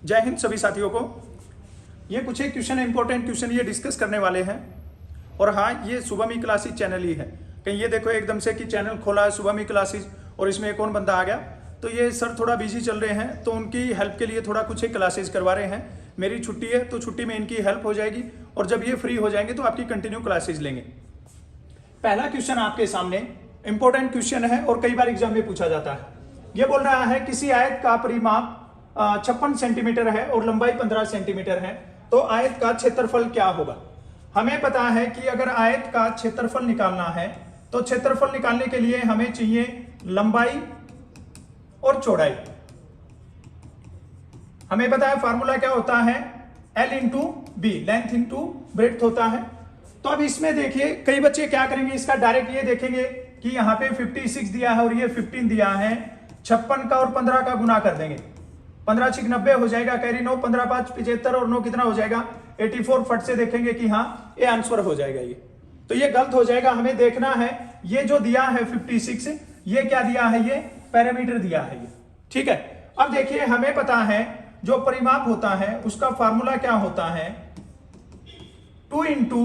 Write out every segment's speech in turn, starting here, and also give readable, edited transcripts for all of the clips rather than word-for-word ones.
जय हिंद सभी साथियों को। ये कुछ एक क्वेश्चन इंपॉर्टेंट क्वेश्चन ये डिस्कस करने वाले हैं। और हाँ, ये शुभम क्लासेस चैनल ही है। कहीं ये देखो एकदम से कि चैनल खोला है शुभम क्लासेस और इसमें एक और बंदा आ गया, तो ये सर थोड़ा बिजी चल रहे हैं, तो उनकी हेल्प के लिए थोड़ा कुछ एक क्लासेस करवा रहे हैं। मेरी छुट्टी है तो छुट्टी में इनकी हेल्प हो जाएगी और जब ये फ्री हो जाएंगे तो आपकी कंटिन्यू क्लासेस लेंगे। पहला क्वेश्चन आपके सामने इंपॉर्टेंट क्वेश्चन है और कई बार एग्जाम में पूछा जाता है। ये बोल रहा है किसी आयत का परिमाप 56 सेंटीमीटर है और लंबाई 15 सेंटीमीटर है, तो आयत का क्षेत्रफल क्या होगा। हमें पता है कि अगर आयत का क्षेत्रफल निकालना है तो क्षेत्रफल निकालने के लिए हमें चाहिए लंबाई और चौड़ाई। हमें पता है फार्मूला क्या होता है, L into b, length into breadth होता है। तो अब इसमें देखिए कई बच्चे क्या करेंगे, इसका डायरेक्ट ये देखेंगे कि यहाँ पे 56 दिया है और ये 15 दिया है, 56 का और 15 का गुना कर देंगे, 15 6 90 हो जाएगा, कैरी 9, 15 5 75 और 9 कितना हो जाएगा 84। फट से देखेंगे कि हाँ ये आंसर हो जाएगा। ये तो ये गलत हो जाएगा। हमें देखना है ये जो दिया है 56, ये क्या दिया है, ये पैरामीटर दिया है ये, ठीक है। अब देखिए हमें पता है जो परिमाप होता है उसका फार्मूला क्या होता है, 2 इंटू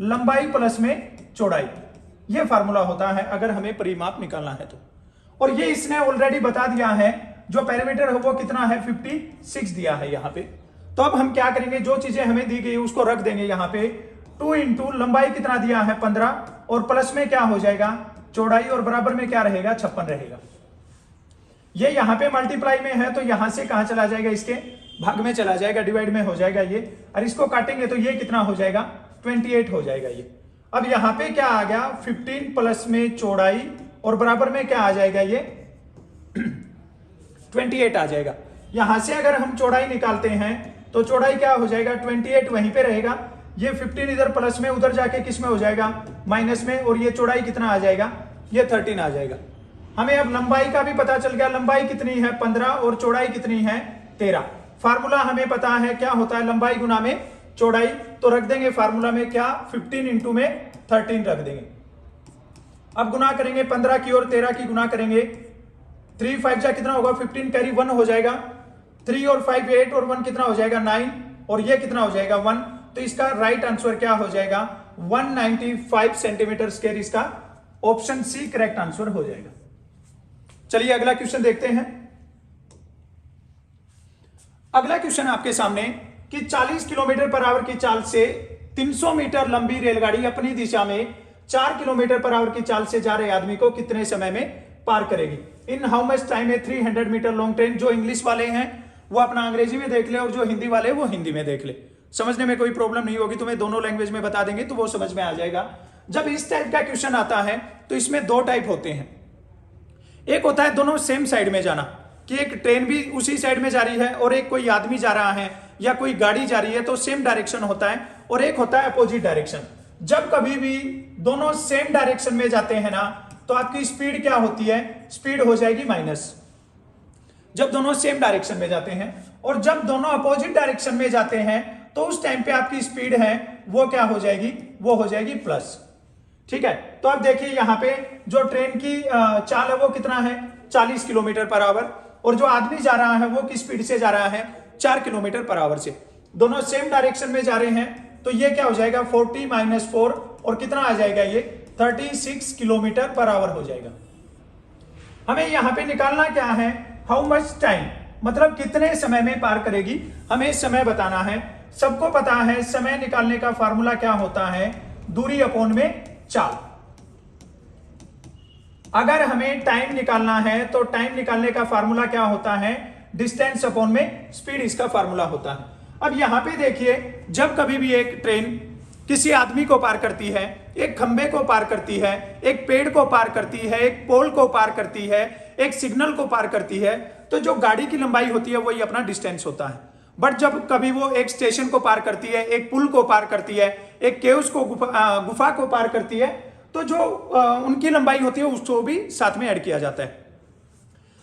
लंबाई प्लस में चौड़ाई, ये फार्मूला होता है अगर हमें परिमाप निकालना है तो। और ये इसने ऑलरेडी बता दिया है, जो पैरामीटर है वो कितना है 56 दिया है यहाँ पे। तो अब हम क्या करेंगे, जो चीजें हमें दी गई उसको रख देंगे यहाँ पे। 2 इंटू लंबाई कितना दिया है 15 और प्लस में क्या हो जाएगा चौड़ाई और बराबर में क्या रहेगा 56 रहेगा। ये यहाँ पे मल्टीप्लाई में है तो यहां से कहां चला जाएगा, इसके भाग में चला जाएगा, डिवाइड में हो जाएगा ये, और इसको काटेंगे तो ये कितना हो जाएगा 28 हो जाएगा ये। अब यहाँ पे क्या आ गया 15 प्लस में चौड़ाई और बराबर में क्या आ जाएगा ये 28 आ जाएगा। यहां से अगर हम चौड़ाई निकालते हैं तो चौड़ाई क्या हो जाएगा 28 वहीं पे रहेगा, ये 15 इधर प्लस में उधर जाके किस में हो जाएगा माइनस में, और ये चौड़ाई कितना आ जाएगा ये 13 आ जाएगा। हमें अब लंबाई का भी पता चल गया, लंबाई कितनी है 15 और चौड़ाई कितनी है 13। फार्मूला हमें पता है क्या होता है लंबाई गुना में चौड़ाई, तो रख देंगे फार्मूला में क्या 15 इंटू में 13 रख देंगे। अब गुना करेंगे 15 की और 13 की गुना करेंगे, 3 5 जा कितना होगा 15, कैरी 1 हो जाएगा, 3 और 5 8 और 1 कितना हो जाएगा 9 और ये कितना हो जाएगा 1। तो इसका राइट आंसर क्या हो जाएगा 195 सेंटीमीटर स्क्वायर, इसका ऑप्शन सी करेक्ट आंसर हो जाएगा। चलिए अगला क्वेश्चन देखते हैं। अगला क्वेश्चन आपके सामने कि 40 किलोमीटर पर आवर की चाल से 300 मीटर लंबी रेलगाड़ी अपनी दिशा में 4 किलोमीटर पर आवर की चाल से जा रहे आदमी को कितने समय में पार करेगी। In how much time a 300 metre long train. जो इंग्लिश वाले हैं वो अपना अंग्रेजी में देख ले और जो हिंदी वाले वो हिंदी में देख ले, समझने में कोई प्रॉब्लम नहीं होगी। तुम्हें दोनों लैंग्वेज में बता देंगे तो वो समझ में आ जाएगा। जब इस टाइप का क्वेश्चन आता है तो इसमें दो टाइप होते हैं। एक होता है दोनों सेम साइड में जाना, कि एक ट्रेन भी उसी साइड में जा रही है और एक कोई आदमी जा रहा है या कोई गाड़ी जा रही है तो सेम डायरेक्शन होता है, और एक होता है अपोजिट डायरेक्शन। जब कभी भी दोनों सेम डायरेक्शन में जाते हैं ना तो आपकी स्पीड क्या होती है, स्पीड हो जाएगी माइनस, जब दोनों सेम डायरेक्शन में जाते हैं। और जब दोनों अपोजिट डायरेक्शन में जाते हैं तो उस टाइम पे आपकी स्पीड है वो क्या हो जाएगी, वो हो जाएगी प्लस, ठीक है। तो अब देखिए यहाँ पे जो ट्रेन की चाल है वो कितना है 40 किलोमीटर पर आवर, और जो आदमी जा रहा है वो किस स्पीड से जा रहा है 4 किलोमीटर पर आवर से। दोनों सेम डायरेक्शन में जा रहे हैं तो ये क्या हो जाएगा 40 - 4 और कितना आ जाएगा ये 36 किलोमीटर पर आवर हो जाएगा। हमें यहाँ पे निकालना क्या है, हाउ मच टाइम, मतलब कितने समय में पार करेगी, हमें समय बताना है। सबको पता है समय निकालने का फार्मूला क्या होता है, दूरी अपॉन में चाल। अगर हमें टाइम निकालना है तो टाइम निकालने का फार्मूला क्या होता है, डिस्टेंस अपॉन में स्पीड, इसका फार्मूला होता है। अब यहां पे देखिए जब कभी भी एक ट्रेन किसी आदमी को पार करती है, एक खंबे को पार करती है, एक पेड़ को पार करती है, एक पोल को पार करती है, एक सिग्नल को पार करती है, तो जो गाड़ी की लंबाई होती है वही अपना डिस्टेंस होता है। बट जब कभी वो एक स्टेशन को पार करती है, एक पुल को पार करती है, एक केव्स को गुफा को पार करती है, तो जो उनकी लंबाई होती है उसको भी साथ में ऐड किया जाता है।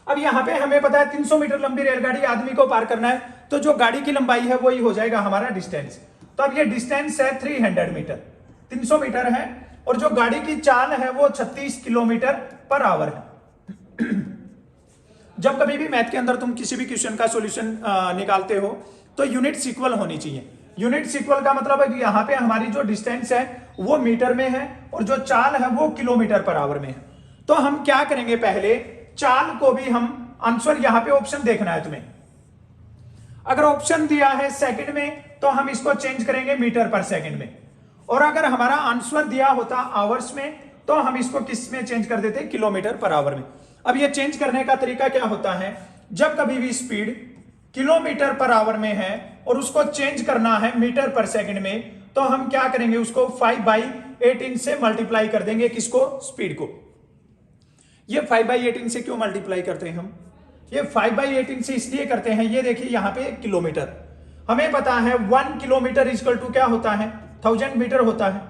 अब यहाँ पे हमें पता है 300 मीटर लंबी रेलगाड़ी आदमी को पार करना है, तो जो गाड़ी की लंबाई है वही हो जाएगा हमारा डिस्टेंस। तो अब ये डिस्टेंस है 300 मीटर, 300 मीटर है, और जो गाड़ी की चाल है वो 36 किलोमीटर पर आवर है। जब कभी भी मैथ के अंदर तुम किसी भी क्वेश्चन का सॉल्यूशन निकालते हो तो यूनिट इक्वल होनी चाहिए। यूनिट इक्वल का मतलब है कि यहाँ पे हमारी जो डिस्टेंस है वो मीटर में है और जो चाल है वो किलोमीटर पर आवर में है। तो हम क्या करेंगे, पहले चाल को भी हम आंसर, यहाँ पे ऑप्शन देखना है तुम्हें। अगर ऑप्शन दिया है सेकंड में तो हम इसको चेंज करेंगे मीटर पर सेकंड में, और अगर हमारा आंसर दिया होता आवर्स में तो हम इसको किस में चेंज कर देते, किलोमीटर पर आवर में। अब ये चेंज करने का तरीका क्या होता है, जब कभी भी स्पीड किलोमीटर पर आवर में है और उसको चेंज करना है मीटर पर सेकंड में, तो हम क्या करेंगे, उसको 5/18 से मल्टीप्लाई कर देंगे। किसको, स्पीड को। ये 5/18 से क्यों मल्टीप्लाई करते हैं हम, ये 5/18 से इसलिए करते हैं, ये देखिए यहाँ पे किलोमीटर, हमें पता है 1 किलोमीटर इक्वल टू क्या होता है, 1000 मीटर होता है।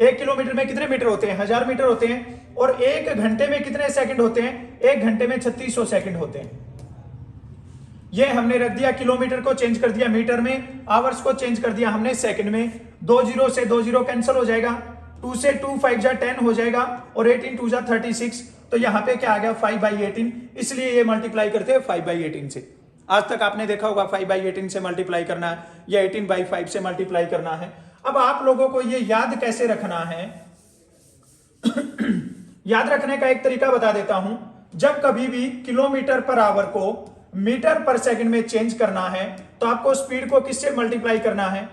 1 किलोमीटर में कितने मीटर होते हैं, 1000 मीटर होते हैं। और 1 घंटे में कितने सेकंड होते हैं, 1 घंटे में 3600 सेकंड होते हैं। ये हमने रख दिया, किलोमीटर को चेंज कर दिया मीटर में, आवर्स को चेंज कर दिया हमने सेकंड में। 2 0 से 2 0 कैंसिल हो जाएगा, 2 से 2 5 जा 10 हो जाएगा, और 18 2 जा 36। तो यहाँ पे क्या आ गया, 5/18, इसलिए ये मल्टीप्लाई करते हैं 5/18 से। आज तक आपने देखा होगा 5/18 से मल्टीप्लाई करना है या 18/5 से मल्टीप्लाई करना है। अब आप लोगों को ये याद कैसे रखना है याद रखने का एक तरीका बता देता हूं। जब कभी भी किलोमीटर पर आवर को मीटर पर सेकंड में चेंज करना है तो आपको स्पीड को किससे मल्टीप्लाई करना है,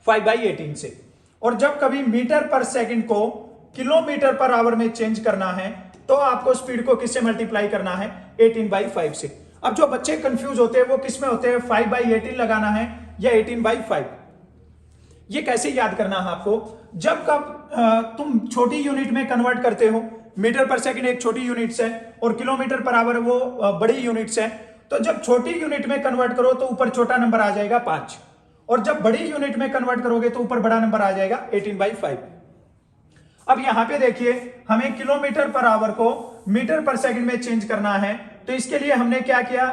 5/18 से। और जब कभी मीटर पर सेकंड को किलोमीटर पर आवर में चेंज करना है तो आपको स्पीड को किससे मल्टीप्लाई करना है, 18/5 से। अब जो बच्चे कंफ्यूज होते हैं वो किस में होते हैं, 5/18 लगाना है या 18/5। ये कैसे याद करना है आपको, जब कब तुम छोटी यूनिट में कन्वर्ट करते हो, मीटर पर सेकंड एक छोटी यूनिट्स है और किलोमीटर पर आवर वो बड़ी यूनिट्स है, तो जब छोटी यूनिट में कन्वर्ट करो तो ऊपर छोटा नंबर आ जाएगा 5, और जब बड़ी यूनिट में कन्वर्ट करोगे तो ऊपर बड़ा नंबर आ जाएगा 18/5। अब यहां पे देखिए, हमें किलोमीटर पर आवर को मीटर पर सेकंड में चेंज करना है, तो इसके लिए हमने क्या किया,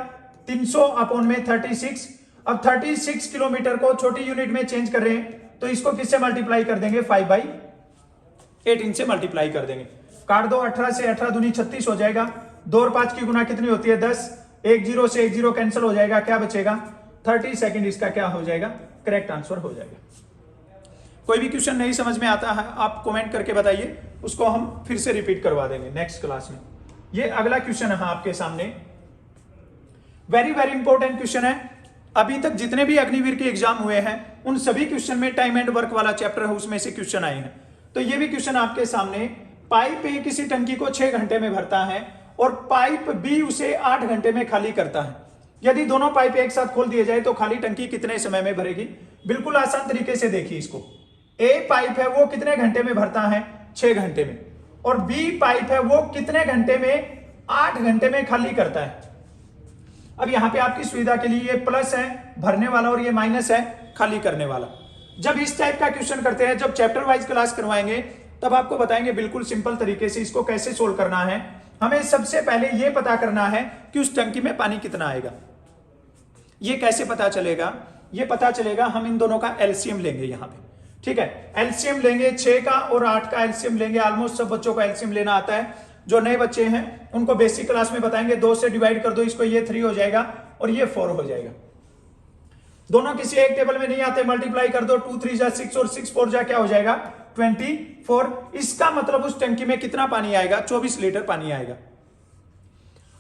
300/36। अब 36 किलोमीटर को छोटी यूनिट में चेंज कर रहे हैं तो इसको किससे मल्टीप्लाई कर देंगे, 5/18 से मल्टीप्लाई कर देंगे। काट दो, 18 से 18 दूनी 36 हो जाएगा, 2 और 5 की गुना कितनी होती है, 10। 1 0 से 1 0 कैंसिल हो जाएगा, क्या बचेगा, 30 सेकंड। इसका क्या हो जाएगा, करेक्ट आंसर हो जाएगा। कोई भी क्वेश्चन नहीं समझ में आता है आप कमेंट करके बताइए, उसको हम फिर से रिपीट करवा देंगे नेक्स्ट क्लास में। ये अगला क्वेश्चन है आपके सामने, वेरी वेरी इंपॉर्टेंट क्वेश्चन है। अभी तक जितने भी अग्निवीर के एग्जाम हुए हैं उन सभी क्वेश्चन में टाइम एंड वर्क वाला चैप्टर है, उसमें से क्वेश्चन आए हैं। तो ये भी क्वेश्चन आपके सामने, पाइप ए किसी टंकी को 6 घंटे में भरता है और पाइप बी उसे 8 घंटे में खाली करता है। यदि दोनों पाइप एक साथ खोल दिए जाए तो खाली टंकी कितने समय में भरेगी। बिल्कुल आसान तरीके से देखिए इसको, ए पाइप है वो कितने घंटे में भरता है, 6 घंटे में, और बी पाइप है वो कितने घंटे में, 8 घंटे में खाली करता है। अब यहां पे आपकी सुविधा के लिए ये प्लस है भरने वाला और ये माइनस है खाली करने वाला। जब इस टाइप का क्वेश्चन करते हैं, जब चैप्टर वाइज क्लास करवाएंगे तब आपको बताएंगे बिल्कुल सिंपल तरीके से इसको कैसे सोल्व करना है। हमें सबसे पहले ये पता करना है कि उस टंकी में पानी कितना आएगा। ये कैसे पता चलेगा, ये पता चलेगा हम इन दोनों का एलसीएम लेंगे यहाँ पे, ठीक है। एलसीएम लेंगे 6 का और 8 का एलसीएम लेंगे। ऑलमोस्ट सब बच्चों को एलसीएम लेना आता है। जो नए बच्चे हैं उनको बेसिक क्लास में बताएंगे, 2 से डिवाइड कर दो इसको, ये 3 हो जाएगा और ये 4 हो जाएगा। दोनों किसी एक टेबल में नहीं आते, मल्टीप्लाई कर दो, 2 3 जा 6 और 6 4 जा क्या हो जाएगा, 24। इसका मतलब उस टंकी में कितना पानी आएगा, 24 लीटर पानी आएगा।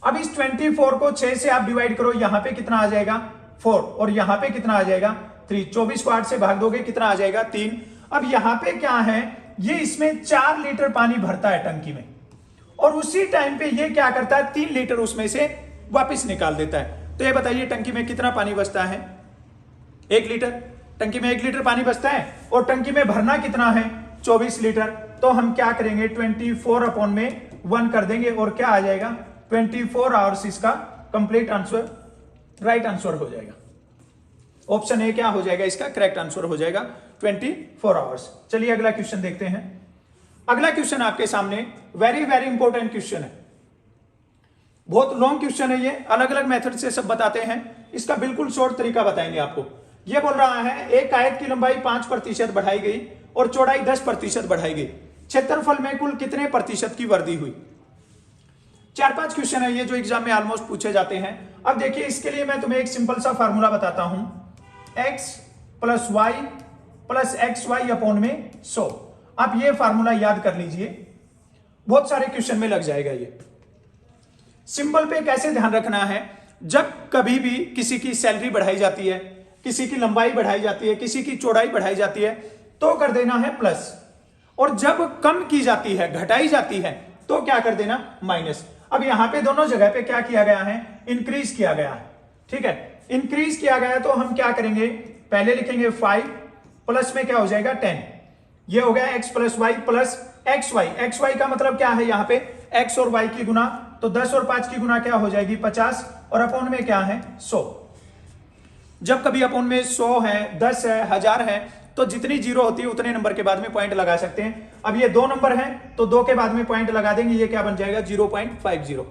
अब इस 24 को 6 से आप डिवाइड करो, यहां पे कितना आ जाएगा 4 और यहां पे कितना आ जाएगा 3। 24 को 8 से भाग दोगे कितना आ जाएगा 3। अब यहां पे क्या है, ये इसमें 4 लीटर पानी भरता है टंकी में, और उसी टाइम पे ये क्या करता है, 3 लीटर उसमें से वापस निकाल देता है। तो ये बताइए टंकी में कितना पानी बचता है, 1 लीटर। टंकी में 1 लीटर पानी बचता है और टंकी में भरना कितना है, 24 लीटर। तो हम क्या करेंगे, 24/1 कर देंगे और क्या आ जाएगा, 24 आवर्स इसका कंप्लीट आंसर, राइट आंसर हो जाएगा। ऑप्शन ए क्या हो जाएगा, इसका करेक्ट आंसर हो जाएगा 24 आवर्स। चलिए अगला क्वेश्चन देखते हैं। अगला क्वेश्चन आपके सामने वेरी वेरी इंपॉर्टेंट क्वेश्चन है, बहुत लॉन्ग क्वेश्चन है। ये अलग अलग मेथड से सब बताते हैं, इसका बिल्कुल शॉर्ट तरीका बताएंगे आपको। ये बोल रहा है एक आयत की लंबाई 5% बढ़ाई गई और चौड़ाई 10% बढ़ाई गई, क्षेत्रफल में कुल कितने प्रतिशत की वृद्धि हुई। 4-5 क्वेश्चन है ये जो एग्जाम में ऑलमोस्ट पूछे जाते हैं। अब देखिए इसके लिए मैं तुम्हें एक सिंपल सा फार्मूला बताता हूं, x plus y plus x y upon में 100। आप ये फार्मूला याद कर लीजिए, बहुत सारे क्वेश्चन में लग जाएगा ये। सिंबल पे कैसे ध्यान रखना है, जब कभी भी किसी की सैलरी बढ़ाई जाती है, किसी की लंबाई बढ़ाई जाती है, किसी की चौड़ाई बढ़ाई जाती है तो कर देना है प्लस, और जब कम की जाती है, घटाई जाती है तो क्या कर देना माइनस। अब यहां पे दोनों जगह पे क्या किया गया है, इंक्रीज किया गया है। ठीक है, इंक्रीज किया गया है तो हम क्या करेंगे, पहले लिखेंगे 5 प्लस में क्या हो जाएगा 10। ये हो गया x plus y plus x y. X y का मतलब क्या है, यहां पे x और y की गुना, तो 10 और 5 की गुना क्या हो जाएगी 50, और अपॉन में क्या है 100। जब कभी अपॉन में 100 है, 10 है, 1000 है, तो जितनी जीरो होती है उतने नंबर के बाद में पॉइंट लगा सकते हैं। अब ये 2 नंबर हैं तो 2 के बाद में पॉइंट लगा देंगे, ये क्या बन जाएगा 0.50।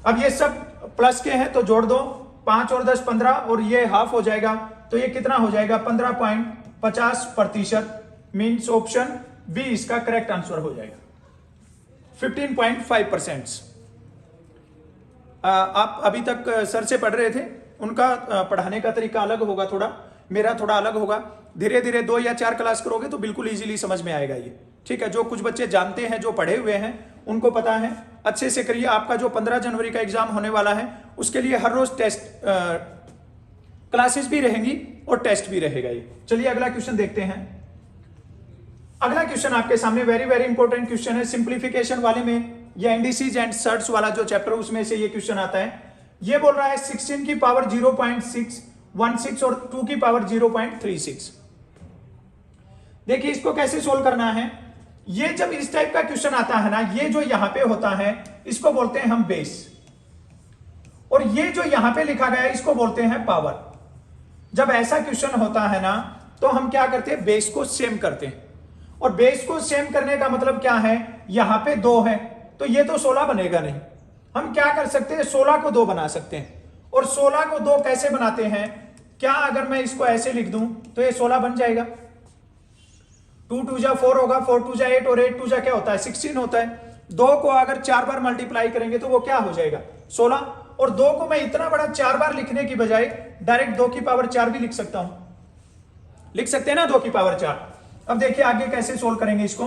अब ये सब प्लस के हैं तो जोड़ दो, 5 और 10 15, और ये हाफ हो जाएगा, तो ये कितना हो जाएगा 15.50%। मीन्स ऑप्शन बी इसका करेक्ट आंसर हो जाएगा, 15.5%। आप अभी तक सर से पढ़ रहे थे, उनका पढ़ाने का तरीका अलग होगा थोड़ा, मेरा थोड़ा अलग होगा। धीरे धीरे 2 या 4 क्लास करोगे तो बिल्कुल इजीली समझ में आएगा ये। ठीक है, जो कुछ बच्चे जानते हैं, जो पढ़े हुए हैं, उनको पता है, अच्छे से करिए। आपका जो 15 जनवरी का एग्जाम होने वाला है उसके लिए हर रोज टेस्ट क्लासेस भी रहेंगी और टेस्ट भी रहेगा ये। चलिए अगला क्वेश्चन देखते हैं। अगला क्वेश्चन आपके सामने वेरी वेरी इंपॉर्टेंट क्वेश्चन है, सिंप्लीफिकेशन वाले में, ये इंडिसेस एंड सर्ट्स वाला जो चैप्टर उसमें से ये क्वेश्चन आता है। ये बोल रहा है 16 की पावर 0.616 और 2 की पावर 0.36। देखिए इसको कैसे सोल्व करना है। ये जब इस टाइप का क्वेश्चन आता है ना, ये जो यहां पे होता है इसको बोलते हैं हम बेस, और ये जो यहां पे लिखा गया है इसको बोलते हैं पावर। जब ऐसा क्वेश्चन होता है ना तो हम क्या करते हैं, बेस को सेम करते हैं। और बेस को सेम करने का मतलब क्या है, यहां पे 2 है तो ये तो 16 बनेगा नहीं। हम क्या कर सकते हैं, 16 को 2 बना सकते हैं। और 16 को 2 कैसे बनाते हैं, क्या अगर मैं इसको ऐसे लिख दूं तो ये 16 बन जाएगा। 2 2 जा 4 होगा, 4 2 जा 8, और 8 2 जा क्या होता है 16 होता है। 2 को अगर 4 बार मल्टीप्लाई करेंगे तो वो क्या हो जाएगा 16। और 2 को मैं इतना बड़ा 4 बार लिखने की बजाय डायरेक्ट 2 की पावर 4 भी लिख सकता हूं, लिख सकते हैं ना 2 की पावर 4। अब देखिए आगे कैसे सोल्व करेंगे इसको,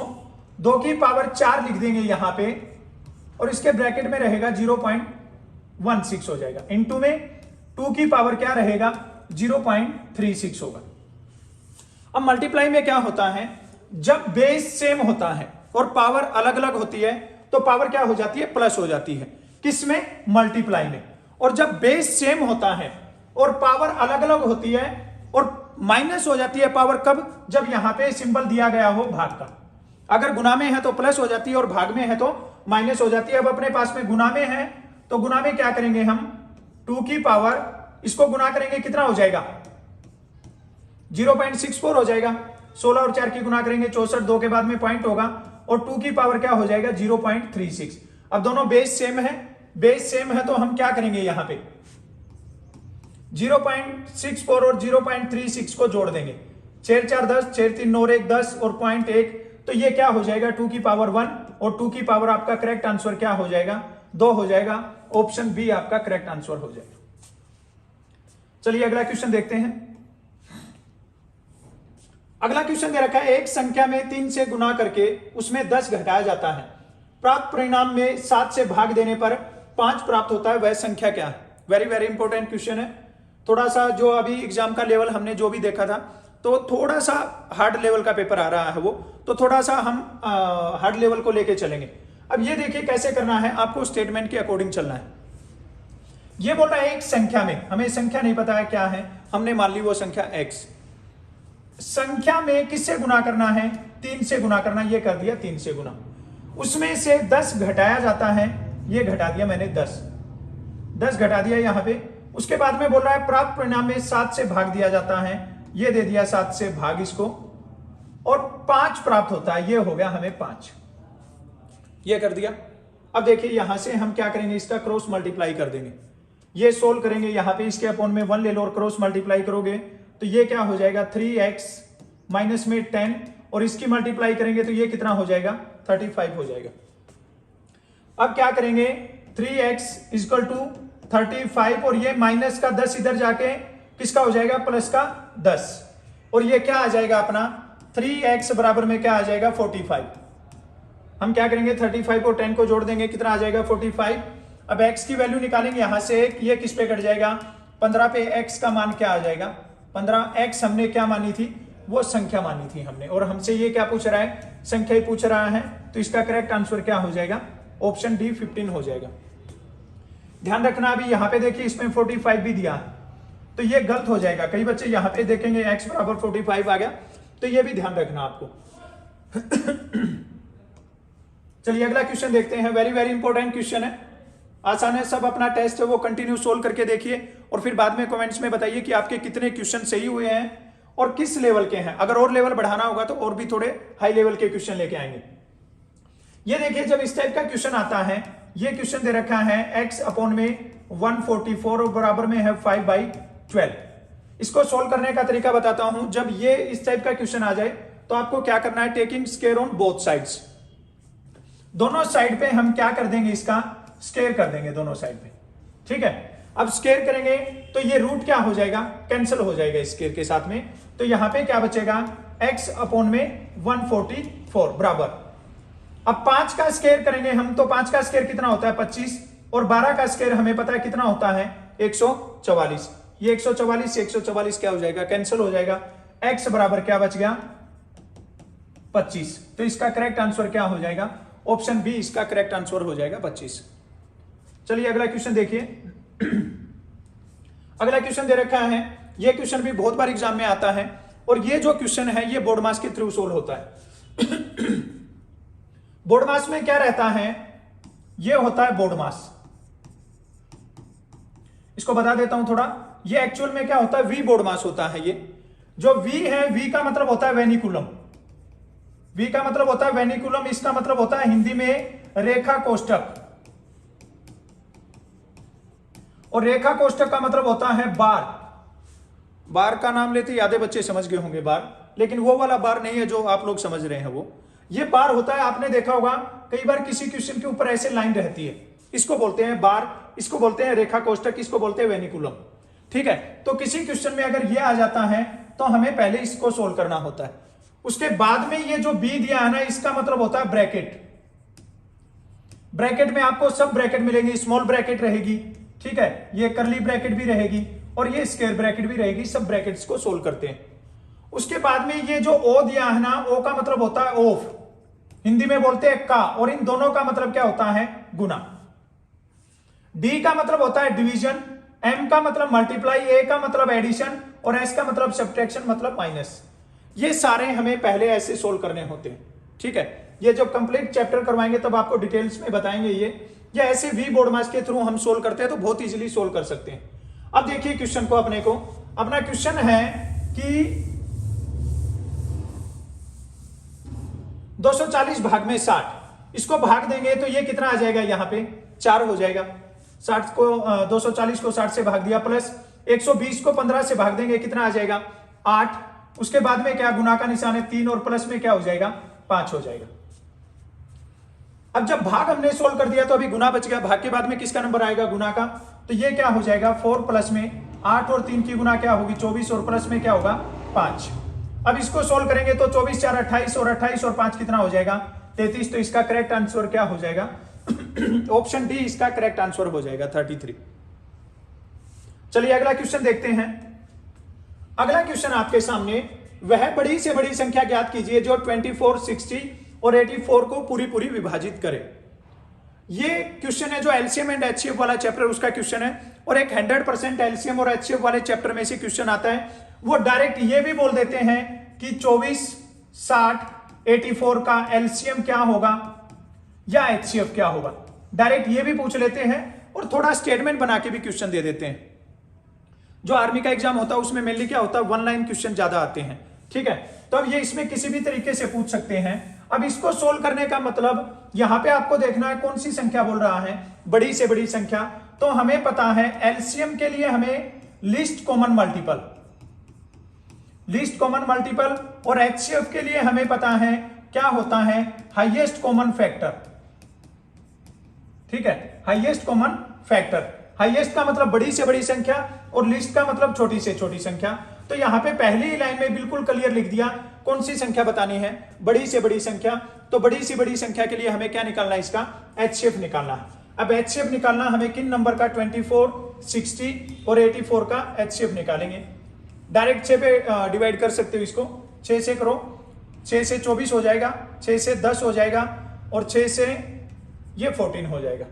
2 की पावर 4 लिख देंगे यहां पे, और इसके ब्रैकेट में रहेगा 0.16 हो जाएगा, इनटू में 2 की पावर क्या रहेगा 0.36 होगा। अब मल्टीप्लाई में क्या होता है, जब बेस सेम होता है और पावर अलग अलग होती है तो पावर क्या हो जाती है, प्लस हो जाती है। किसमें, मल्टीप्लाई में। और जब बेस सेम होता है और पावर अलग अलग होती है और माइनस हो जाती है पावर, कब, जब यहां पे सिंबल दिया गया हो भाग का। अगर गुना में है तो प्लस हो जाती है और भाग में है तो माइनस हो जाती है। अब अपने पास में गुना में है तो गुना में क्या करेंगे हम, 2 की पावर, इसको गुना करेंगे कितना हो जाएगा 0.64 हो जाएगा। 16 और 4 की गुना करेंगे 64, 2 के बाद में पॉइंट होगा, और 2 की पावर क्या हो जाएगा 0.36। अब दोनों बेस सेम है, बेस सेम है तो हम क्या करेंगे, यहां पे 0.64 और 0.36 को जोड़ देंगे। 6 4 10, 6 3 9 1 10 और 0.1, तो ये क्या हो जाएगा 2 की पावर 1, और 2 की पावर आपका करेक्ट आंसर क्या हो जाएगा 2 हो जाएगा। ऑप्शन बी आपका करेक्ट आंसर हो जाएगा। चलिए अगला क्वेश्चन देखते हैं। अगला क्वेश्चन दे रखा है, एक संख्या में 3 से गुना करके उसमें 10 घटाया जाता है, प्राप्त परिणाम में 7 से भाग देने पर 5 प्राप्त होता है, वह संख्या क्या है। वेरी वेरी इंपॉर्टेंट क्वेश्चन है। थोड़ा सा जो अभी एग्जाम का लेवल हमने जो भी देखा था तो थोड़ा सा हार्ड लेवल का पेपर आ रहा है वो, तो थोड़ा सा हम हार्ड लेवल को लेके चलेंगे। अब ये देखिए कैसे करना है, आपको स्टेटमेंट के अकॉर्डिंग चलना है। ये बोल रहा है एक संख्या में, हमें संख्या नहीं पता है क्या है, हमने मान ली वो संख्या x। संख्या में किससे गुना करना है, 3 से गुना करना, ये कर दिया 3 से गुना। उसमें से 10 घटाया जाता है, ये घटा दिया मैंने 10 घटा दिया यहां पे। उसके बाद में बोल रहा है प्राप्त परिणाम में 7 से भाग दिया जाता है, ये दे दिया 7 से भाग इसको, और 5 प्राप्त होता है, ये हो गया हमें 5, ये कर दिया। अब देखिए यहां से हम क्या करेंगे, इसका क्रॉस मल्टीप्लाई कर देंगे, ये सोल्व करेंगे। यहां पे इसके अपॉन में 1 ले लो और क्रॉस मल्टीप्लाई करोगे तो ये क्या हो जाएगा 3x माइनस में 10, और इसकी मल्टीप्लाई करेंगे तो ये कितना हो जाएगा 35 हो जाएगा। अब क्या करेंगे, 3x इक्वल टू 35 और ये माइनस का 10 इधर जाके किसका हो जाएगा, प्लस का 10, और ये क्या आ जाएगा अपना 3x बराबर में क्या आ जाएगा 45। हम क्या करेंगे 35 और 10 को जोड़ देंगे, कितना आ जाएगा 45। अब x की वैल्यू निकालेंगे यहां से, ये किस पे कट जाएगा 15 पे, x का मान क्या आ जाएगा 15। x हमने क्या मानी थी, वो संख्या मानी थी हमने, और हमसे ये क्या पूछ रहा है, संख्या ही पूछ रहा है, तो इसका करेक्ट आंसर क्या हो जाएगा, ऑप्शन डी 15 हो जाएगा। ध्यान रखना अभी यहाँ पे देखिए इसमें 45 भी दिया है, तो ये गलत हो जाएगा। कई बच्चे यहाँ पे देखेंगे x बराबर 45 आ गया, तो ये भी ध्यान रखना आपको। चलिए अगला क्वेश्चन देखते हैं, वेरी वेरी इंपॉर्टेंट क्वेश्चन है, आसान है, सब अपना टेस्ट है वो कंटिन्यू सोल्व करके देखिए और फिर बाद में कमेंट्स में बताइए कि आपके कितने क्वेश्चन सही हुए हैं और किस लेवल के हैं। अगर और लेवल बढ़ाना होगा तो और भी थोड़े हाई लेवल के क्वेश्चन लेके आएंगे। ये देखिए जब इस टाइप का क्वेश्चन आता है, ये क्वेश्चन दे रखा है x अपॉन में 144 और बराबर में है 5/12। इसको सोल्व करने का तरीका बताता हूं। जब ये इस टाइप का क्वेश्चन आ जाए तो आपको क्या करना है, taking square on both sides, दोनों साइड पे हम क्या कर देंगे, इसका स्क्वायर कर देंगे दोनों साइड पे, ठीक है। अब स्क्वायर करेंगे तो ये रूट क्या हो जाएगा, कैंसिल हो जाएगा स्क्वायर के साथ में, तो यहां पे क्या बचेगा x अपॉन में 144 बराबर। अब 5 का स्क्वायर करेंगे हम, तो 5 का स्क्वायर कितना होता है 25, और 12 का स्क्वायर हमें पता है कितना होता है 144। ये 144 क्या हो जाएगा, कैंसिल हो जाएगा, x बराबर क्या बच गया 25। तो इसका करेक्ट आंसर क्या हो जाएगा, ऑप्शन बी इसका करेक्ट आंसर हो जाएगा 25। चलिए अगला क्वेश्चन देखिए। अगला क्वेश्चन दे रखा है, ये क्वेश्चन भी बहुत बार एग्जाम में आता है, और ये जो क्वेश्चन है ये बोर्ड मास के थ्रू सोल्व होता है। बोर्ड मास में क्या रहता है, ये होता है बोर्ड मास, इसको बता देता हूं थोड़ा। ये एक्चुअल में क्या होता है, वी बोर्ड मास होता है। ये जो वी है, वी का मतलब होता है वेनिकुलम, वी का मतलब होता है वेनिकुलम, इसका मतलब होता है हिंदी में रेखा कोष्ठक, और रेखा कोष्ठक का मतलब होता है बार। बार का नाम लेते आधे बच्चे समझ गए होंगे बार, लेकिन वो वाला बार नहीं है जो आप लोग समझ रहे हैं, वो ये बार होता है। आपने देखा होगा कई बार किसी क्वेश्चन के ऊपर ऐसे लाइन रहती है, इसको बोलते हैं बार, इसको बोलते हैं रेखा कोष्ठक, इसको बोलते हैं वेनिकुलम, ठीक है। तो किसी क्वेश्चन में अगर ये आ जाता है तो हमें पहले इसको सोल्व करना होता है, उसके बाद में ये जो बी दिया है ना, इसका मतलब होता है ब्रैकेट। ब्रैकेट में आपको सब ब्रैकेट मिलेंगे, स्मॉल ब्रैकेट रहेगी, ठीक है, ये करली ब्रैकेट भी रहेगी और ये स्क्वायर ब्रैकेट भी रहेगी, सब ब्रैकेट्स को सोल्व करते हैं। उसके बाद में ये जो ओ दिया है ना, ओ का मतलब होता है ऑफ, हिंदी में बोलते हैं का, और इन दोनों का मतलब क्या होता है गुना। डी का मतलब होता है डिवीजन, एम का मतलब मल्टीप्लाई, ए का मतलब एडिशन, और एस का मतलब सब्ट्रैक्शन मतलब माइनस। ये सारे हमें पहले ऐसे सोल्व करने होते हैं, ठीक है। ये जब कंप्लीट चैप्टर करवाएंगे तब आपको डिटेल्स में बताएंगे ये ऐसे वी बोर्ड मास के थ्रू हम सोल्व करते हैं, तो बहुत इजीली सोल्व कर सकते हैं। अब देखिए क्वेश्चन को, अपने को अपना क्वेश्चन है कि 240 भाग में 60, इसको भाग देंगे तो ये कितना आ जाएगा, यहां पे 4 हो जाएगा। 60 को 240 को 60 से भाग दिया, प्लस 120 को 15 से भाग देंगे, कितना आ जाएगा 8। उसके बाद में क्या, गुना का निशान है 3, और प्लस में क्या हो जाएगा 5 हो जाएगा। अब जब भाग हमने सोल्व कर दिया तो अभी गुना बच गया, भाग के बाद में किसका नंबर आएगा, गुना का, तो ये क्या हो जाएगा 4 प्लस में 8 और 3 की गुना क्या होगी 24, और प्लस में क्या होगा 5। अब इसको सोल्व करेंगे तो 24 4 28, और 28 और 5 कितना हो जाएगा 33। तो इसका करेक्ट आंसर क्या हो जाएगा, ऑप्शन डी इसका करेक्ट आंसर हो जाएगा 33। चलिए अगला क्वेश्चन देखते हैं। अगला क्वेश्चन आपके सामने, वह बड़ी से बड़ी संख्या ज्ञात कीजिए जो 24, 60 और 84 को पूरी पूरी विभाजित करे। ये क्वेश्चन है जो एलसीएम एंड एचसीएफ वाला चैप्टर उसका क्वेश्चन है, और एक 100% एलसीएम और एचसीएफ वाले चैप्टर में से क्वेश्चन आता है। वो डायरेक्ट ये भी बोल देते हैं कि 24, 60, 84 का एलसीएम क्या होगा या एचसीएफ क्या होगा, डायरेक्ट ये भी पूछ लेते हैं, और थोड़ा स्टेटमेंट बना के भी क्वेश्चन दे देते हैं। जो आर्मी का एग्जाम होता है उसमें मेनली क्या होता है, 1 लाइन क्वेश्चन ज्यादा आते हैं, ठीक है। तो अब ये इसमें किसी भी तरीके से पूछ सकते हैं। अब इसको सोल्व करने का मतलब, यहां पे आपको देखना है कौन सी संख्या बोल रहा है, बड़ी से बड़ी संख्या। तो हमें पता है एलसीएम के लिए हमें least common multiple, least common multiple, और एचसीएफ के लिए हमें पता है क्या होता है हाईएस्ट कॉमन फैक्टर, ठीक है, हाईएस्ट कॉमन फैक्टर। हाईएस्ट का मतलब बड़ी से बड़ी संख्या और लिस्ट का मतलब छोटी से छोटी संख्या। तो यहां पे पहली ही लाइन में बिल्कुल क्लियर लिख दिया कौन सी संख्या बतानी है, बड़ी से बड़ी संख्या। तो बड़ी से बड़ी संख्या के लिए हमें क्या निकालना है, इसका HCF निकालना है। अब HCF निकालना हमें किन नंबर का, 24, 60 और 84 का HCF निकालेंगे। डायरेक्ट 6 पे डिवाइड कर सकते हो इसको, 6 से करो, 6 से 24 हो जाएगा, 6 से 10 हो जाएगा और 6 से ये 14 हो जाएगा।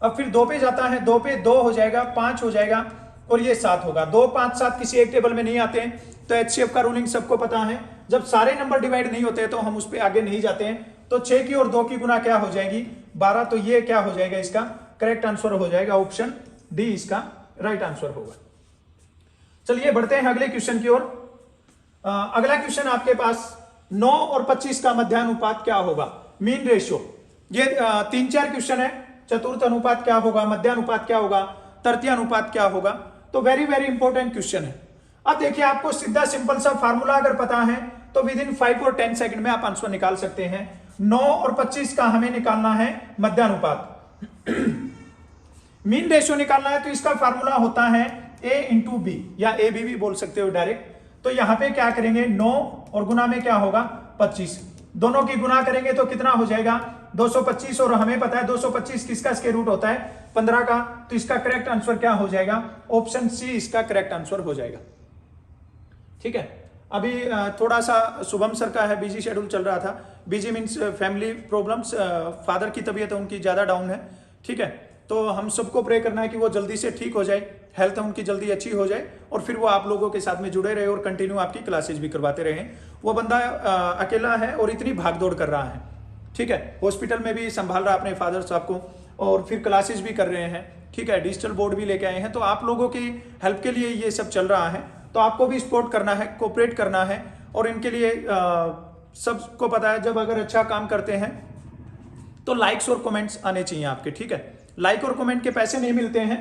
अब फिर 2 पे जाता है, 2 पे 2 हो जाएगा, 5 हो जाएगा और ये 7 होगा। 2, 5, 7 किसी एक टेबल में नहीं आते हैं, तो HCF का रूलिंग सबको पता है। जब सारे नंबर डिवाइड नहीं होते तो हम उस पर आगे नहीं जाते हैं। तो 6 की और 2 की गुना क्या हो जाएगी, 12। तो ये क्या हो जाएगा, इसका करेक्ट आंसर हो जाएगा ऑप्शन डी, इसका राइट आंसर होगा। चलिए बढ़ते हैं अगले क्वेश्चन की ओर। अगला क्वेश्चन आपके पास 9 और 25 का मध्यानुपात क्या होगा, मीन रेशियो। ये 3-4 क्वेश्चन है। चतुर्थ अनुपात क्या होगा, मध्यानुपात क्या होगा, तृतीय अनुपात क्या होगा। तो वेरी वेरी इंपॉर्टेंट क्वेश्चन है। अब देखिए, आपको सीधा सिंपल सा फार्मूला अगर पता है तो विद इन 5 और 10 सेकंड में आप आंसर निकाल सकते हैं। 9 और 25 का हमें निकालना है मध्यानुपात। मीन रेशियो निकालना है तो इसका फार्मूला होता है A इंटू बी, या ए बी भी बोल सकते हो डायरेक्ट। तो यहां पे क्या करेंगे, 9 और गुना में क्या होगा, 25। दोनों की गुना करेंगे तो कितना हो जाएगा, 225। और हमें पता है 225 किसका स्क्वायर रूट होता है, 15 का। तो इसका करेक्ट आंसर क्या हो जाएगा, ऑप्शन सी इसका करेक्ट आंसर हो जाएगा। ठीक है, अभी थोड़ा सा शुभम सर का है, बिजी शेड्यूल चल रहा था। Busy means family problems, father की तबीयत उनकी ज्यादा डाउन है। ठीक है, तो हम सबको प्रे करना है कि वो जल्दी से ठीक हो जाए, हेल्थ उनकी जल्दी अच्छी हो जाए और फिर वो आप लोगों के साथ में जुड़े रहे और कंटिन्यू आपकी क्लासेज भी करवाते रहे। वो बंदा अकेला है और इतनी भागदौड़ कर रहा है। ठीक है, हॉस्पिटल में भी संभाल रहा है अपने फादर साहब को और फिर क्लासेज भी कर रहे हैं। ठीक है, डिजिटल बोर्ड भी लेके आए हैं। तो आप लोगों की हेल्प के लिए ये सब चल रहा है, तो आपको भी सपोर्ट करना है, कोऑपरेट करना है। और इनके लिए सबको पता है, जब अगर अच्छा काम करते हैं तो लाइक्स और कमेंट्स आने चाहिए आपके। ठीक है, लाइक और कमेंट के पैसे नहीं मिलते हैं,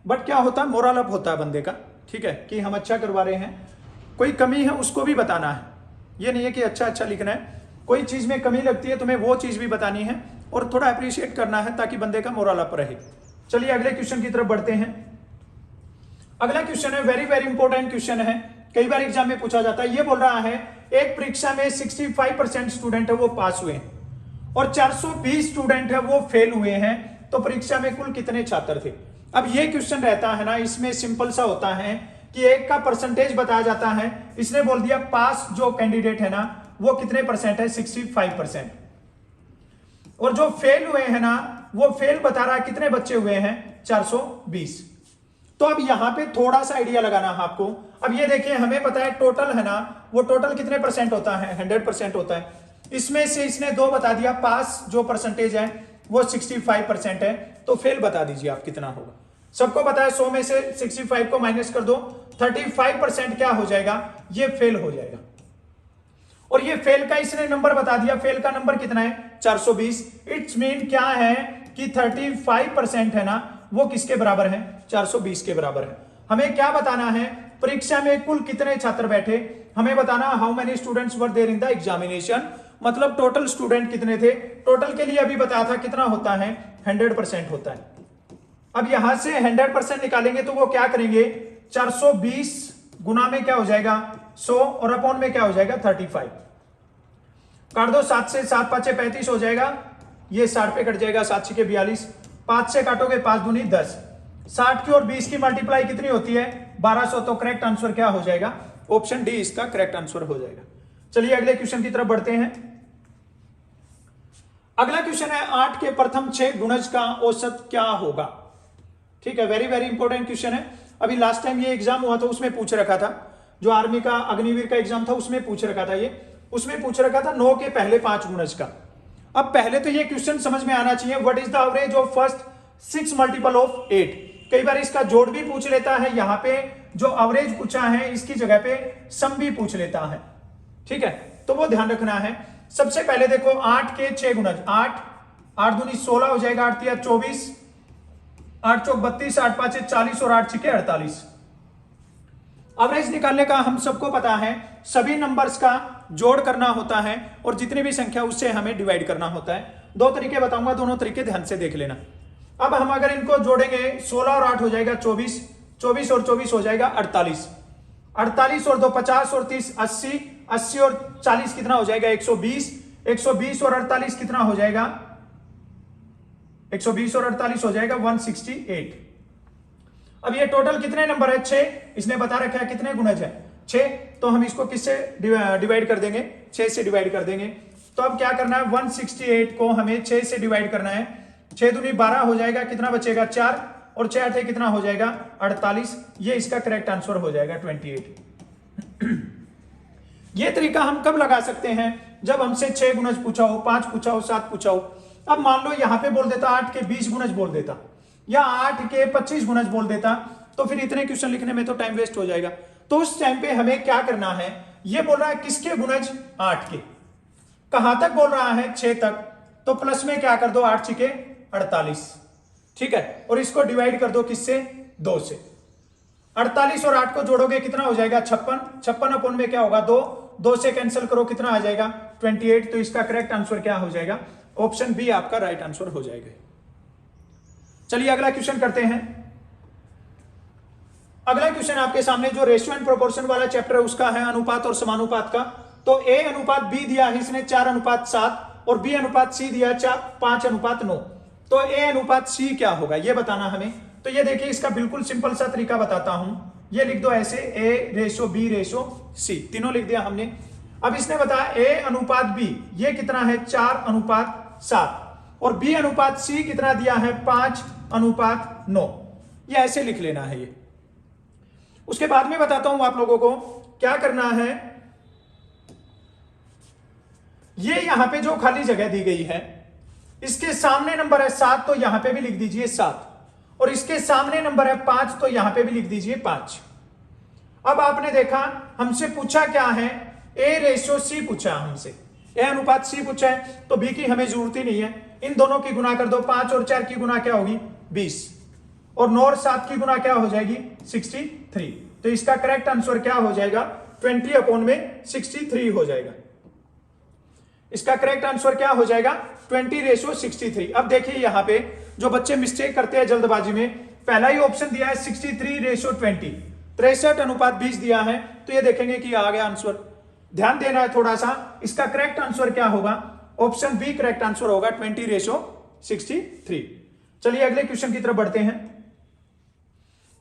बट क्या होता है, मोरल अप होता है बंदे का। ठीक है, कि हम अच्छा करवा रहे हैं। कोई कमी है उसको भी बताना है, ये नहीं है कि अच्छा अच्छा लिखना है। कोई चीज में कमी लगती है तुम्हें वो चीज भी बतानी है और थोड़ा अप्रिशिएट करना है ताकि बंदे का मोरल अप रहे। चलिए अगले क्वेश्चन की तरफ बढ़ते हैं। अगला क्वेश्चन है वेरी वेरी इंपॉर्टेंट क्वेश्चन है, कई बार एग्जाम में पूछा जाता है। ये बोल रहा है एक परीक्षा में 65% स्टूडेंट है वो पास हुए और 420 स्टूडेंट है वो फेल हुए हैं, तो परीक्षा में कुल कितने छात्र थे। अब ये क्वेश्चन रहता है ना, इसमें सिंपल सा होता है कि एक का परसेंटेज बताया जाता है। इसने बोल दिया पास जो कैंडिडेट है ना वो कितने परसेंट है, 65%। और जो फेल हुए हैं ना वो फेल बता रहा है कितने बच्चे हुए हैं, 420। तो अब यहां पे थोड़ा सा आइडिया लगाना है आपको। अब ये देखिए, हमें पता है टोटल है ना, वो टोटल कितने परसेंट होता है, 100% होता है। इसमें से इसने 2 बता दिया, पास जो परसेंटेज है वो 65% है, तो फेल बता दीजिए आप कितना होगा। सबको पता है 100 में से 65 को माइनस कर दो, 35% क्या हो जाएगा, ये फेल हो जाएगा। और ये फेल का इसने नंबर बता दिया, फेल का नंबर कितना है, 420। इट्स मीन क्या है कि 35% है ना वो किसके बराबर है, 420 के बराबर है। हमें क्या बताना है, परीक्षा में कुल कितने छात्र बैठे, हमें बताना how many students were there in the examination, मतलब टोटल स्टूडेंट कितने थे। टोटल के लिए अभी बताया था कितना होता है, 100% होता है। अब यहां से 100% निकालेंगे तो वो क्या करेंगे, 420 गुना में क्या हो जाएगा 100 और अपॉन में क्या हो जाएगा 35। काट दो, 7 से 7 5 35 हो जाएगा, ये 60 पे कट जाएगा, 7 6 42, 5 से काटोगे 5 दूनी 10, 60 की और 20 की मल्टीप्लाई कितनी होती है 1200। तो करेक्ट आंसर क्या हो जाएगा, ऑप्शन डी इसका करेक्ट आंसर हो जाएगा। चलिए अगले क्वेश्चन की तरफ बढ़ते हैं। अगला क्वेश्चन है 8 के प्रथम 6 गुणज का औसत क्या होगा। ठीक है, वेरी वेरी इंपॉर्टेंट क्वेश्चन है। अभी लास्ट टाइम ये एग्जाम हुआ था उसमें पूछ रखा था, जो आर्मी का अग्निवीर का एग्जाम था उसमें पूछ रखा था, ये उसमें पूछ रखा था 9 के पहले 5 गुणज का। अब पहले तो ये क्वेश्चन समझ में आना चाहिए, what is the average of first 6 multiple of 8। कई बार इसका जोड़ भी पूछ लेता है, यहां पे जो एवरेज पूछा है इसकी जगह पे सम भी पूछ लेता है। ठीक है, तो वो ध्यान रखना है। सबसे पहले देखो 8 के 6 गुणज, 8 दूनी 16 हो जाएगा, 8 तिया 24, 8 चौक 32, 8 5 40 और 8 6 48। एवरेज निकालने का हम सबको पता है, सभी नंबर्स का जोड़ करना होता है और जितनी भी संख्या उससे हमें डिवाइड करना होता है। दो तरीके बताऊंगा, दोनों तरीके ध्यान से देख लेना। अब हम अगर इनको जोड़ेंगे 16 और 8 हो जाएगा 24, 24 और 24 हो जाएगा 48, 48 और 2 50 और 30 80, 80 और 40 कितना हो जाएगा 120, 120 और 48 कितना हो जाएगा 120 और 48 हो जाएगा 168। अब ये टोटल कितने नंबर है 6, इसने बता रखा है कितने गुणज है 6, तो हम इसको किससे डिवाइड कर देंगे 6 से डिवाइड कर देंगे। तो अब क्या करना है 168 को हमें 6 से डिवाइड करना है, 6 दूनी 12 हो जाएगा, कितना बचेगा 4 और 6 8 कितना हो जाएगा 48, ये इसका करेक्ट आंसर हो जाएगा 28। ये तरीका हम कब लगा सकते हैं जब हमसे 6 गुणज पूछा हो, 5 पूछा हो, 7 पूछा हो। अब मान लो यहां पे बोल देता 8 के 20 गुणज बोल देता या 8 के 25 गुणज बोल देता, तो फिर इतने क्वेश्चन लिखने में तो टाइम वेस्ट हो जाएगा। तो उस टाइम पे हमें क्या करना है, ये बोल रहा है किसके गुणज 8 के, कहां तक बोल रहा है 6 तक, तो प्लस में क्या कर दो 8 छिके 48, ठीक है, और इसको डिवाइड कर दो किससे 2 से। 48 और 8 को जोड़ोगे कितना हो जाएगा 56, 56 अपॉन में क्या होगा 2, 2 से कैंसिल करो कितना आ जाएगा 28। तो इसका करेक्ट आंसर क्या हो जाएगा, ऑप्शन बी आपका राइट आंसर हो जाएगा। चलिए अगला क्वेश्चन करते हैं। अगला क्वेश्चन आपके सामने जो रेशियो एंड प्रोपोर्शन वाला चैप्टर है उसका है अनुपात और समानुपात का। तो ए अनुपात बी दिया है इसने 4:7 और बी अनुपात सी दिया 5:9। तो ए अनुपात सी क्या होगा ये बताना हमें। तो ये देखिए इसका बिल्कुल सिंपल सा तरीका बताता हूं, ये लिख दो ऐसे ए रेशो बी रेशो सी, तीनों लिख दिया हमने। अब इसने बताया ए अनुपात बी ये कितना है 4:7 और बी अनुपात सी कितना दिया है 5:9, ये ऐसे लिख लेना है ये। उसके बाद में बताता हूं आप लोगों को क्या करना है। ये यहां पे जो खाली जगह दी गई है इसके सामने नंबर है 7 तो यहां पे भी लिख दीजिए 7, और इसके सामने नंबर है 5 तो यहां पे भी लिख दीजिए 5। अब आपने देखा हमसे पूछा क्या है, ए रेशो सी पूछा हमसे, ए अनुपात सी पूछा है, तो बी की हमें जरूरत ही नहीं है। इन दोनों की गुना कर दो, 5 और 4 की गुना क्या होगी 20 और 9 और 7 की गुना क्या हो जाएगी 63। तो इसका करेक्ट आंसर क्या हो जाएगा 20/63 हो जाएगा। इसका करेक्ट आंसर क्या हो जाएगा 20:63। अब देखिए यहां पे जो बच्चे मिस्टेक करते हैं जल्दबाजी में, पहला ही ऑप्शन दिया है 63:20, 63:20 दिया है, तो ये देखेंगे कि आ गया आंसर। ध्यान देना है थोड़ा सा, इसका करेक्ट आंसर क्या होगा, ऑप्शन बी करेक्ट आंसर होगा 20:63। चलिए अगले क्वेश्चन की तरफ बढ़ते हैं।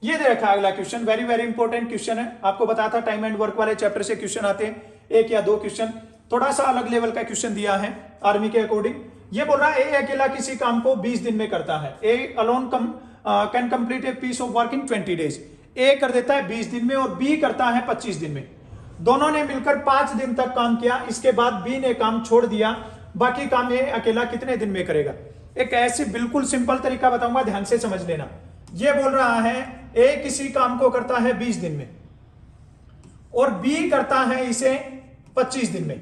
ये दे रखा अगला question, very very important question है। आपको बताया था टाइम एंड वर्क वाले चैप्टर से क्वेश्चन आते हैं, 1 या 2 क्वेश्चन, थोड़ा सा अलग लेवल का क्वेश्चन दिया है आर्मी के अकॉर्डिंग। ये बोल रहा है ए अकेला किसी काम को 20 दिन में करता है, A alone can complete a piece of work in 20 days. A कर देता है 20 दिन में और बी करता है 25 दिन में। दोनों ने मिलकर 5 दिन तक काम किया, इसके बाद बी ने काम छोड़ दिया, बाकी काम ए अकेला कितने दिन में करेगा। एक ऐसी बिल्कुल सिंपल तरीका बताऊंगा, ध्यान से समझ लेना। ये बोल रहा है ए किसी काम को करता है 20 दिन में और बी करता है इसे 25 दिन में।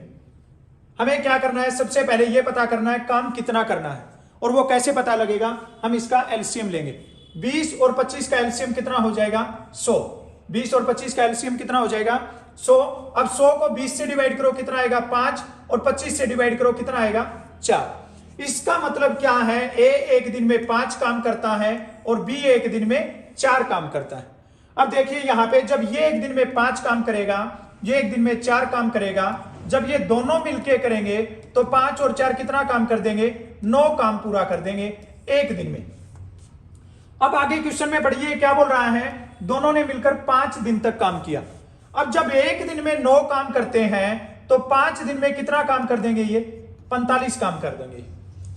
हमें क्या करना है, सबसे पहले यह पता करना है काम कितना करना है, और वो कैसे पता लगेगा, हम इसका एलसीएम लेंगे। 20 और 25 का एलसीएम कितना हो जाएगा 100, 20 और 25 का एलसीएम कितना हो जाएगा 100। अब 100 को 20 से डिवाइड करो कितना आएगा 5, और 25 से डिवाइड करो कितना आएगा 4। इसका मतलब क्या है, ए एक दिन में 5 काम करता है और बी एक दिन में 4 काम करता है। अब देखिए यहां पे जब ये एक दिन में 5 काम करेगा, ये एक दिन में 4 काम करेगा, जब ये दोनों मिलके करेंगे तो 5 और 4 कितना काम कर देंगे 9 काम पूरा कर देंगे एक दिन में। अब आगे क्वेश्चन में पढ़िए क्या बोल रहा है, दोनों ने मिलकर 5 दिन तक काम किया। अब जब एक दिन में 9 काम करते हैं तो 5 दिन में कितना काम कर देंगे, ये 45 काम कर देंगे।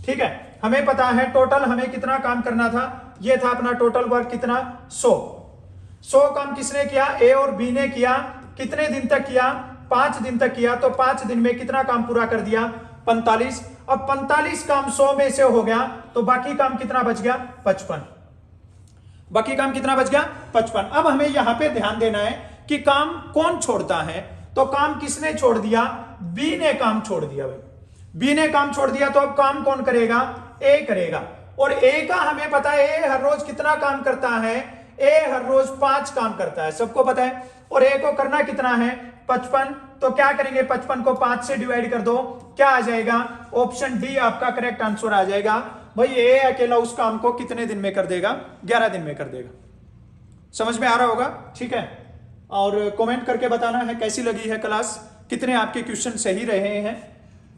ठीक है, हमें पता है टोटल हमें कितना काम करना था, ये था अपना टोटल वर्क कितना 100 काम किसने किया, ए और बी ने किया। कितने दिन तक किया 5 दिन तक किया, तो 5 दिन में कितना काम पूरा कर दिया 45। अब 45 काम 100 में से हो गया तो बाकी काम कितना बच गया 55। बाकी काम कितना बच गया 55। अब हमें यहां पे ध्यान देना है कि काम कौन छोड़ता है, तो काम किसने छोड़ दिया, बी ने काम छोड़ दिया। भाई बी ने काम छोड़ दिया तो अब काम कौन करेगा, ए करेगा। और ए का हमें पता है ए हर रोज कितना काम करता है, ए हर रोज 5 काम करता है, सबको पता है, और ए को करना कितना है 55। तो क्या करेंगे 55 को 5 से डिवाइड कर दो, क्या आ जाएगा ऑप्शन डी आपका करेक्ट आंसर आ जाएगा। भाई ए अकेला उस काम को कितने दिन में कर देगा, 11 दिन में कर देगा। समझ में आ रहा होगा, ठीक है। और कमेंट करके बताना है कैसी लगी है क्लास, कितने आपके क्वेश्चन सही रहे हैं।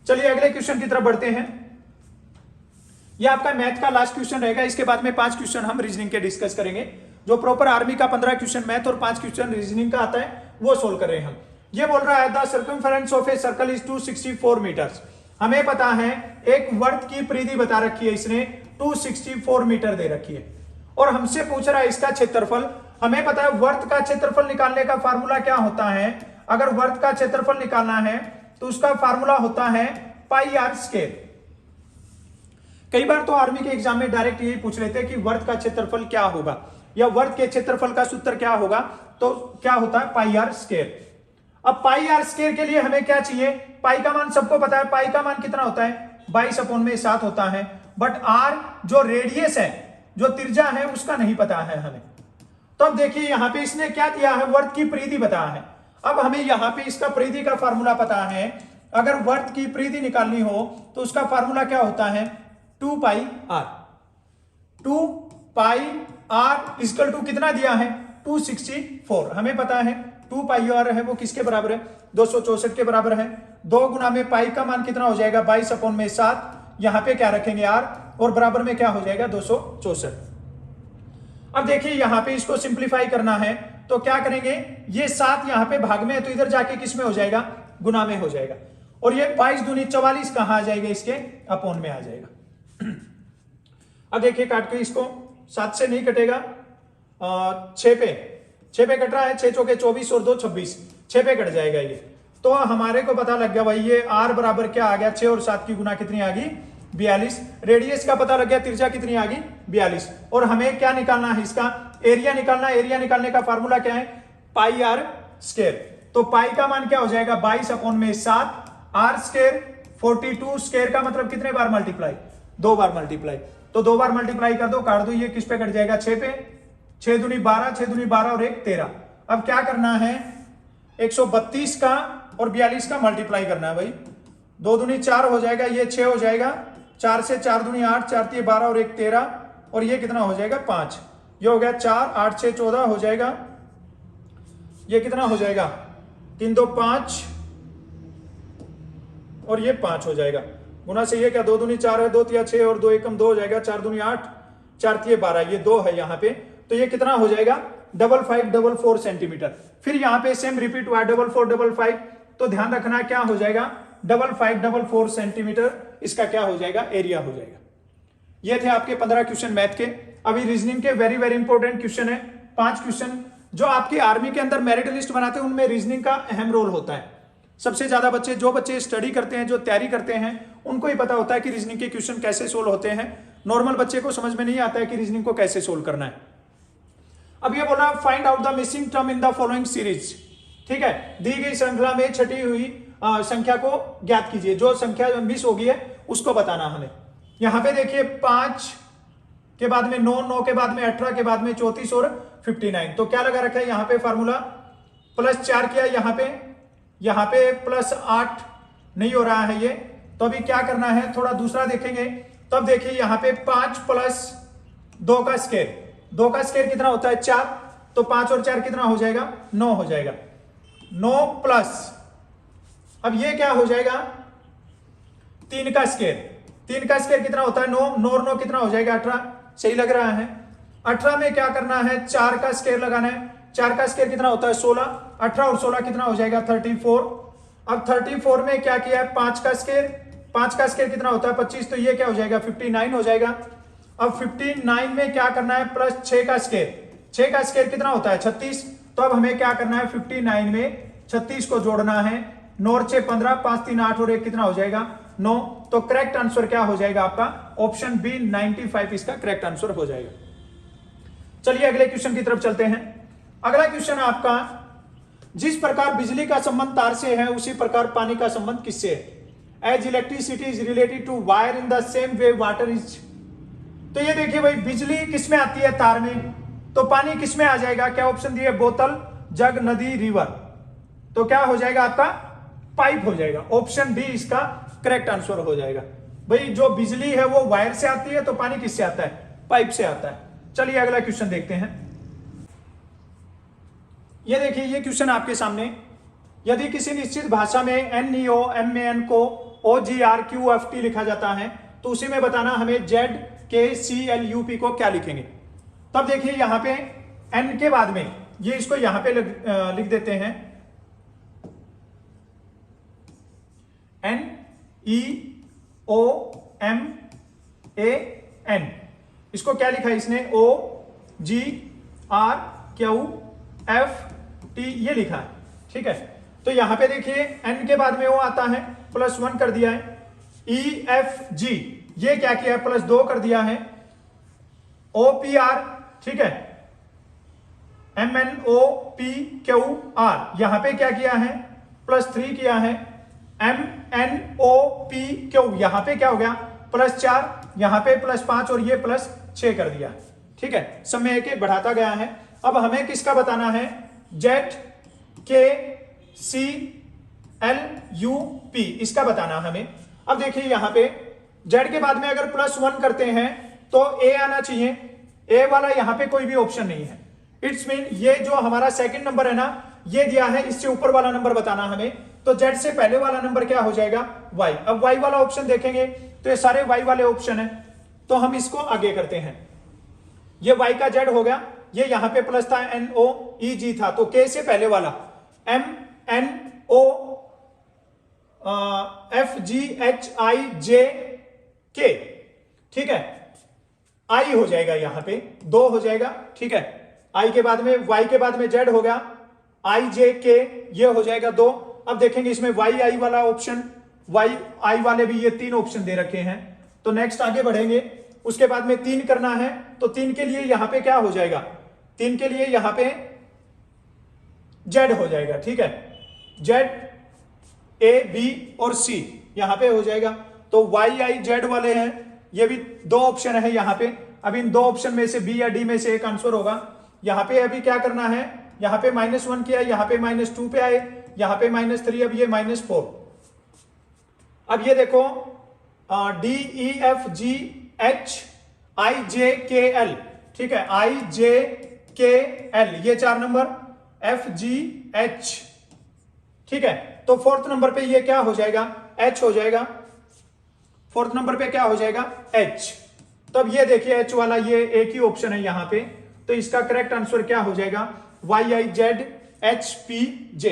चलिए अगले क्वेश्चन की तरफ बढ़ते हैं। यह आपका मैथ का लास्ट क्वेश्चन रहेगा, इसके बाद में 5 क्वेश्चन हम रीजनिंग के डिस्कस करेंगे। जो प्रॉपर आर्मी का 15 क्वेश्चन मैथ और 5 क्वेश्चन रीजनिंग का आता है वो सोल्व कर रहे हैं हम। ये बोल रहा है the circumference of a circle is 264 metres. हमें पता है एक वर्त की परिधि बता रखी है, इसने 264 मीटर दे रखी है, और हमसे पूछ रहा है इसका क्षेत्रफल। हमें पता है वर्त का क्षेत्रफल निकालने का फार्मूला क्या होता है। अगर वर्त का क्षेत्रफल निकालना है तो उसका फार्मूला होता है पाई आर स्क्वायर। कई बार तो आर्मी के एग्जाम में डायरेक्ट यही पूछ लेते हैं कि वर्त का क्षेत्रफल क्या होगा, या वर्त के क्षेत्रफल का सूत्र क्या होगा, तो क्या होता है पाई आर स्क्वायर। अब पाई आर स्क्वायर के लिए हमें क्या चाहिए, पाई का मान सबको पता है, पाई का मान कितना होता है 22/7 होता है, बट आर जो रेडियस है, जो त्रिज्या है, उसका नहीं पता है हमें। तो अब देखिए यहां पे इसने क्या दिया है, वर्त की परिधि बताया है। अब हमें यहां पे इसका परिधि का फार्मूला पता है। अगर वर्त की परिधि निकालनी हो तो उसका फार्मूला क्या होता है 2 pi r. 2 pi r equal to कितना दिया है 264। हमें पता है 2 पाई आर है वो किसके बराबर है 264 के बराबर है। 2 गुना में पाई का मान कितना हो जाएगा 22/7। यहां पे क्या रखेंगे आर, और बराबर में क्या हो जाएगा 264। अब देखिए यहां पे इसको सिंप्लीफाई करना है तो क्या करेंगे, ये 7 यहां पे भाग में है तो इधर जाके किस में हो जाएगा गुना में हो जाएगा, और ये 22 दूनी 44 कहां आ जाएगा इसके अपोन में आ जाएगा। अब देखिए काट के इसको 7 से नहीं कटेगा, 6 पे कट रहा है, 6 चौके 24 और 2 26, 6 पे कट जाएगा ये। तो हमारे को पता लग गया भाई ये आर बराबर क्या आ गया 6 और 7 की गुना कितनी आ गई 42। रेडियस का पता लग गया, त्रिज्या कितनी आ गई 42। और हमें क्या निकालना है इसका एरिया निकालना। एरिया निकालने का फार्मूला क्या है पाई आर स्क्वायर। तो पाई का मान क्या हो जाएगा 22/7, आर स्क्वायर 42 स्क्वायर का मतलब कितने बार मल्टीप्लाई 2 बार मल्टीप्लाई। तो 2 बार मल्टीप्लाई कर दो, काट दो, ये किस पे कट जाएगा 6 पे, 6 दूनी 12, 6 दूनी 12 और 1 13। अब क्या करना है 132 का और 42 का मल्टीप्लाई करना है भाई। 2 दूनी 4 हो जाएगा, ये 6 हो जाएगा, 4 से 4 दूनी 8, 4 3 12 और 1 13, और ये कितना हो जाएगा 5। ये हो गया 4, 8 6 14 हो जाएगा, ये कितना हो जाएगा 3 2 5 और ये 5 हो जाएगा। गुना से ये क्या 2 दूनी 4 है, 2 3 6 और 2 एकम 2 हो जाएगा, 4 दूनी 8, 4 3 12, ये 2 है यहाँ पे। तो ये कितना हो जाएगा 5544 सेंटीमीटर। फिर यहाँ पे सेम रिपीट हुआ 4455, तो ध्यान रखना क्या हो जाएगा 5544 सेंटीमीटर इसका क्या हो जाएगा एरिया हो जाएगा। ये थे आपके 15 क्वेश्चन मैथ के। अभी रीजनिंग के वेरी वेरी इंपॉर्टेंट क्वेश्चन है 5 क्वेश्चन जो आपकी आर्मी के अंदर मेरिट लिस्ट बनाते हैं, उनमें रीजनिंग का अहम रोल होता है। सबसे ज्यादा बच्चे जो बच्चे स्टडी करते हैं, जो तैयारी करते हैं, उनको ही पता होता है कि रीजनिंग के क्वेश्चन कैसे सोल्व होते हैं। नॉर्मल बच्चे को समझ में नहीं आता है कि रीजनिंग को कैसे सोल्व करना है। अब ये बोला find out the missing term in the following series. ठीक है, दी गई श्रृंखला में छठी हुई संख्या को ज्ञात कीजिए। जो संख्या मिस हो गई है उसको बताना हमें। यहां पे देखिए 5 के बाद में 9, 9 के बाद में 18, के बाद में 34 और 59। तो क्या लगा रखा है यहाँ पे फार्मूला +4 किया, यहाँ पे +8 नहीं हो रहा है ये। तो अभी क्या करना है थोड़ा दूसरा देखेंगे। तब देखिए यहाँ पे 5 + 2 का स्क्वायर, 2 का स्क्वायर कितना होता है 4, तो 5 और 4 कितना हो जाएगा 9 हो जाएगा। 9 प्लस अब ये क्या हो जाएगा 3 का स्क्वायर, 3 का स्क्वायर कितना होता है 9, 9 और 9 कितना हो जाएगा 18। सही लग रहा है। 18 में क्या करना है 4 का स्क्वायर लगाना है। 4 का स्क्वायर कितना होता है 16, 18 और 16 कितना हो जाएगा 34। अब 34 में क्या किया है 5 का स्क्वायर, 5 का स्क्वायर कितना होता है 25, तो ये क्या हो जाएगा 59 हो जाएगा। अब 59 में क्या करना है +6 का स्क्वायर, 6 का स्क्वायर कितना होता है 36। तो अब हमें क्या करना है 59 में 36 को जोड़ना है। 9 और 6 15, 5 3 8 और 1 कितना हो जाएगा 9। तो करेक्ट आंसर क्या हो जाएगा आपका ऑप्शन बी 95 इसका करेक्ट आंसर हो जाएगा। चलिए अगले क्वेश्चन की तरफ चलते हैं। अगला क्वेश्चन आपका, जिस प्रकार बिजली का संबंध तार से है उसी प्रकार पानी का संबंध किससे है। As electricity is related to wire in the same way water is. तो ये देखिए भाई बिजली किस में आती है तार में, तो पानी किस में आ जाएगा? क्या ऑप्शन दिए? बोतल, जग, नदी, रिवर। तो क्या हो जाएगा आपका? पाइप हो जाएगा। ऑप्शन डी इसका करेक्ट आंसर हो जाएगा। भाई जो बिजली है वो वायर से आती है, तो पानी किससे आता है? पाइप से आता है। चलिए अगला क्वेश्चन देखते हैं। ये देखिए, ये क्वेश्चन आपके सामने, यदि किसी निश्चित भाषा में NEO MAN को OGRQFT लिखा जाता है तो उसी में बताना हमें ZKCLUP को क्या लिखेंगे। तब देखिए यहां पे N के बाद में ये इसको यहां पे लिख देते हैं NEOMAN। इसको क्या लिखा है इसने? OGRQFT ये लिखा है। ठीक है, तो यहां पे देखिए N के बाद में वो आता है, +1 कर दिया है। EFG ये क्या किया है? +2 कर दिया है। OPR, ठीक है, MNOPQR यहां पे क्या किया है? +3 किया है। MNOPQ यहां पे क्या हो गया? +4, यहां पे +5 और ये +6 कर दिया। ठीक है, सब में एक बढ़ाता गया है। अब हमें किसका बताना है? ZKCLUP इसका बताना हमें। अब देखिए यहां पे Z के बाद में अगर +1 करते हैं तो A आना चाहिए। A वाला यहां पे कोई भी ऑप्शन नहीं है। इट्स मीन ये जो हमारा सेकंड नंबर है ना, ये दिया है, इससे ऊपर वाला नंबर बताना हमें। तो Z से पहले वाला नंबर क्या हो जाएगा? Y। अब Y वाला ऑप्शन देखेंगे तो ये सारे Y वाले ऑप्शन है, तो हम इसको आगे करते हैं। ये Y का Z हो गया, ये यहां पे प्लस था, NOEG था, तो K से पहले वाला MNOFGHIJK, ठीक है, I हो जाएगा, यहां पे 2 हो जाएगा। ठीक है, I के बाद में Y के बाद में Z हो गया, IJK ये हो जाएगा 2। अब देखेंगे इसमें YI वाला ऑप्शन, YI वाले भी ये 3 ऑप्शन दे रखे हैं। तो नेक्स्ट आगे बढ़ेंगे, उसके बाद में 3 करना है, तो 3 के लिए यहां पे क्या हो जाएगा? 3 के लिए यहां पे Z हो जाएगा। ठीक है, Z, A, B और C यहां पे हो जाएगा। तो YI Z वाले हैं, ये भी 2 ऑप्शन है यहां पे। अब इन 2 ऑप्शन में से B या D में से एक आंसर होगा। यहां पे अभी क्या करना है? यहां पे -1 किया, यहां पे -2 पे आए, यहां पे -3, अब ये -4। अब ये देखो DEFGHIJKL, ठीक है, IJKL ये 4 नंबर, FGH, ठीक है। तो 4th नंबर पे ये क्या हो जाएगा? H हो जाएगा। 4th नंबर पे क्या हो जाएगा? H। तब ये देखिए H वाला ये एक ही ऑप्शन है यहां पे, तो इसका करेक्ट आंसर क्या हो जाएगा? YIZHPJ।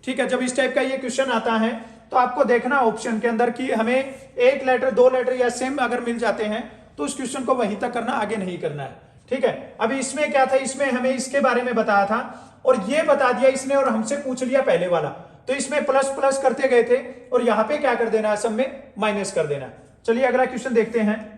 ठीक है, जब इस टाइप का ये क्वेश्चन आता है तो आपको देखना ऑप्शन के अंदर कि हमें 1 लेटर 2 लेटर या सेम अगर मिल जाते हैं तो उस क्वेश्चन को वहीं तक करना, आगे नहीं करना है। ठीक है, अभी इसमें क्या था? इसमें हमें इसके बारे में बताया था और ये बता दिया इसने और हमसे पूछ लिया पहले वाला, तो इसमें प्लस प्लस करते गए थे और यहां पे क्या कर देना है? सब में माइनस कर देना। चलिए अगला क्वेश्चन देखते हैं।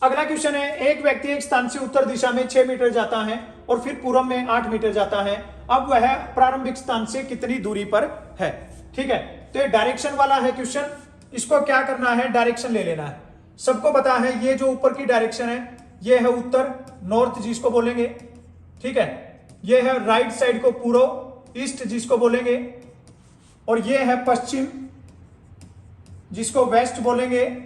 अगला क्वेश्चन है, एक व्यक्ति एक स्थान से उत्तर दिशा में 6 मीटर जाता है और फिर पूर्व में 8 मीटर जाता है। अब वह प्रारंभिक स्थान से कितनी दूरी पर है? ठीक है, तो ये डायरेक्शन वाला है क्वेश्चन। इसको क्या करना है? डायरेक्शन ले लेना है। सबको पता है ये जो ऊपर की डायरेक्शन है ये है उत्तर, नॉर्थ जिसको बोलेंगे। ठीक है, ये है राइट साइड को पूर्व, ईस्ट जिसको बोलेंगे, और ये है पश्चिम जिसको वेस्ट बोलेंगे,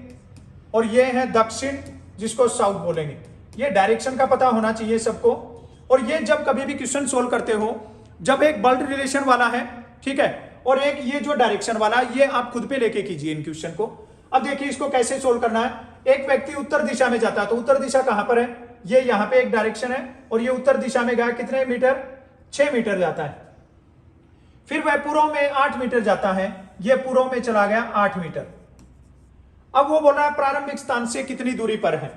और ये है दक्षिण जिसको साउथ बोलेंगे। ये डायरेक्शन का पता होना चाहिए सबको। और ये जब कभी भी क्वेश्चन सोल्व करते हो, जब एक ब्लड रिलेशन वाला है, ठीक है, और एक ये जो डायरेक्शन वाला, ये आप खुद पे लेके कीजिए इन क्वेश्चन को। अब देखिए इसको कैसे सोल्व करना है। एक व्यक्ति उत्तर दिशा में जाता है, तो उत्तर दिशा कहां पर है? ये यहां पे एक डायरेक्शन है और ये उत्तर दिशा में गया कितने मीटर? 6 मीटर जाता है। फिर वह पूर्व में 8 मीटर जाता है, ये पूर्व में चला गया 8 मीटर। अब वो बोल रहा है प्रारंभिक स्थान से कितनी दूरी पर है।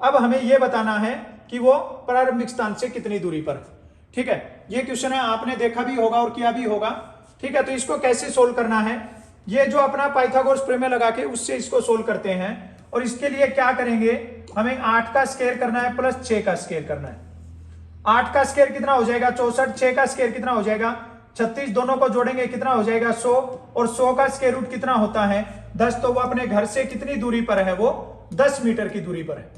अब हमें यह बताना है कि वो प्रारंभिक स्थान से कितनी दूरी पर है। ठीक है, ये क्वेश्चन है, आपने देखा भी होगा और किया भी होगा। ठीक है, तो इसको कैसे सोल्व करना है? ये जो अपना पाइथागोरस प्रमेय लगा के उससे इसको सोल्व करते हैं। और इसके लिए क्या करेंगे? हमें 8 का स्क्वायर करना है प्लस 6 का स्क्वायर करना है। 8 का स्क्वायर कितना हो जाएगा? 64। 6 का स्क्वायर कितना हो जाएगा? 36। दोनों को जोड़ेंगे कितना हो जाएगा? 100। और 100 का स्क्वायर रूट कितना होता है? 10। तो वो अपने घर से कितनी दूरी पर है? वो 10 मीटर की दूरी पर है।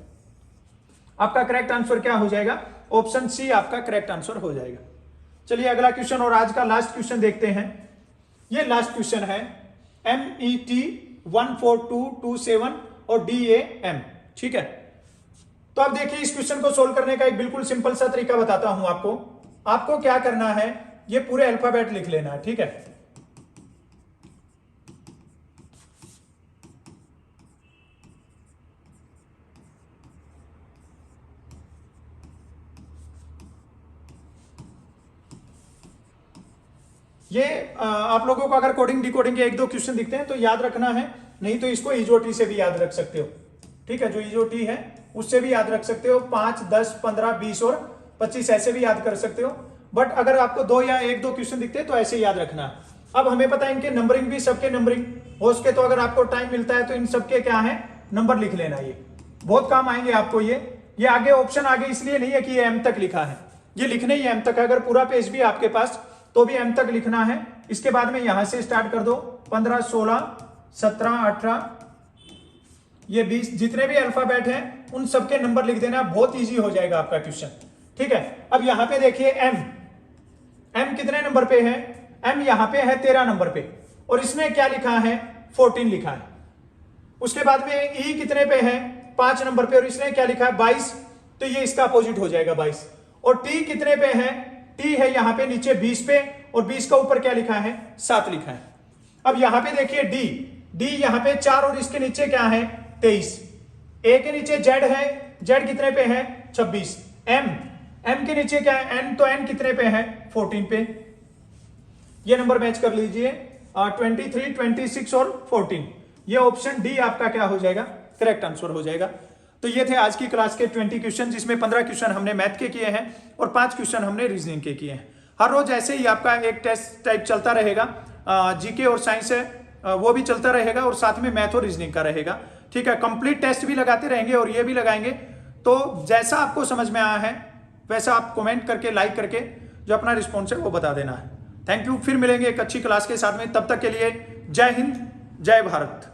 आपका करेक्ट आंसर क्या हो जाएगा? ऑप्शन सी आपका करेक्ट आंसर हो जाएगा। चलिए अगला क्वेश्चन और आज का लास्ट क्वेश्चन देखते हैं। ये लास्ट क्वेश्चन है MET 14227 और DAM, ठीक है। तो अब देखिए इस क्वेश्चन को सोल्व करने का एक बिल्कुल सिंपल सा तरीका बताता हूं आपको। आपको क्या करना है, ये पूरे अल्फाबेट लिख लेना है, ठीक है। ये आप लोगों को अगर कोडिंग डिकोडिंग के एक दो क्वेश्चन दिखते हैं तो याद रखना है, नहीं तो इसको इजोटी से भी याद रख सकते हो, ठीक है। जो इजोटी है उससे भी याद रख सकते हो, 5, 10, 15, 20 और 25 ऐसे भी याद कर सकते हो। बट अगर आपको दो या एक दो क्वेश्चन दिखते हैं तो ऐसे याद रखना है। अब हमें पता है इनके नंबरिंग भी, सबके नंबरिंग हो सके तो अगर आपको टाइम मिलता है तो इन सबके क्या है नंबर लिख लेना, ये बहुत काम आएंगे आपको। ये आगे ऑप्शन आगे इसलिए नहीं है कि ये M तक लिखा है, ये लिखने ही M तक है। अगर पूरा पेज भी आपके पास तो भी M तक लिखना है। इसके बाद में यहां से स्टार्ट कर दो, 15, 16, 17, 18, ये 20, जितने भी अल्फाबेट हैं उन सबके नंबर लिख देना, बहुत इजी हो जाएगा आपका क्वेश्चन, ठीक है। अब यहां पे देखिए M कितने नंबर पे है? M यहां पे है 13 नंबर पे, और इसमें क्या लिखा है 14 लिखा है। उसके बाद में E कितने पे है 5 नंबर पे, और इसने क्या लिखा है 22, तो ये इसका अपोजिट हो जाएगा 22। और T कितने पे है? T है यहां पे नीचे 20 पे, और 20 का ऊपर क्या लिखा है 7 लिखा है। अब यहां पे देखिए D यहां पे 4 और इसके नीचे क्या है 23। A के नीचे Z है, Z कितने पे है 26। M के नीचे क्या है N, तो N कितने पे है 14 पे। ये नंबर मैच कर लीजिए 23, 26 और 14। ये ऑप्शन डी आपका क्या हो जाएगा करेक्ट आंसर हो जाएगा। तो ये थे आज की क्लास के 20 क्वेश्चन, जिसमें 15 क्वेश्चन हमने मैथ के किए हैं और 5 क्वेश्चन हमने रीजनिंग के किए हैं। हर रोज ऐसे ही आपका एक टेस्ट टाइप चलता रहेगा, जीके और साइंस है वो भी चलता रहेगा, और साथ में मैथ और रीजनिंग का रहेगा, ठीक है। कंप्लीट टेस्ट भी लगाते रहेंगे और ये भी लगाएंगे। तो जैसा आपको समझ में आया है वैसा आप कमेंट करके, लाइक करके जो अपना रिस्पॉन्स है वो बता देना है। थैंक यू, फिर मिलेंगे एक अच्छी क्लास के साथ में। तब तक के लिए जय हिंद, जय भारत।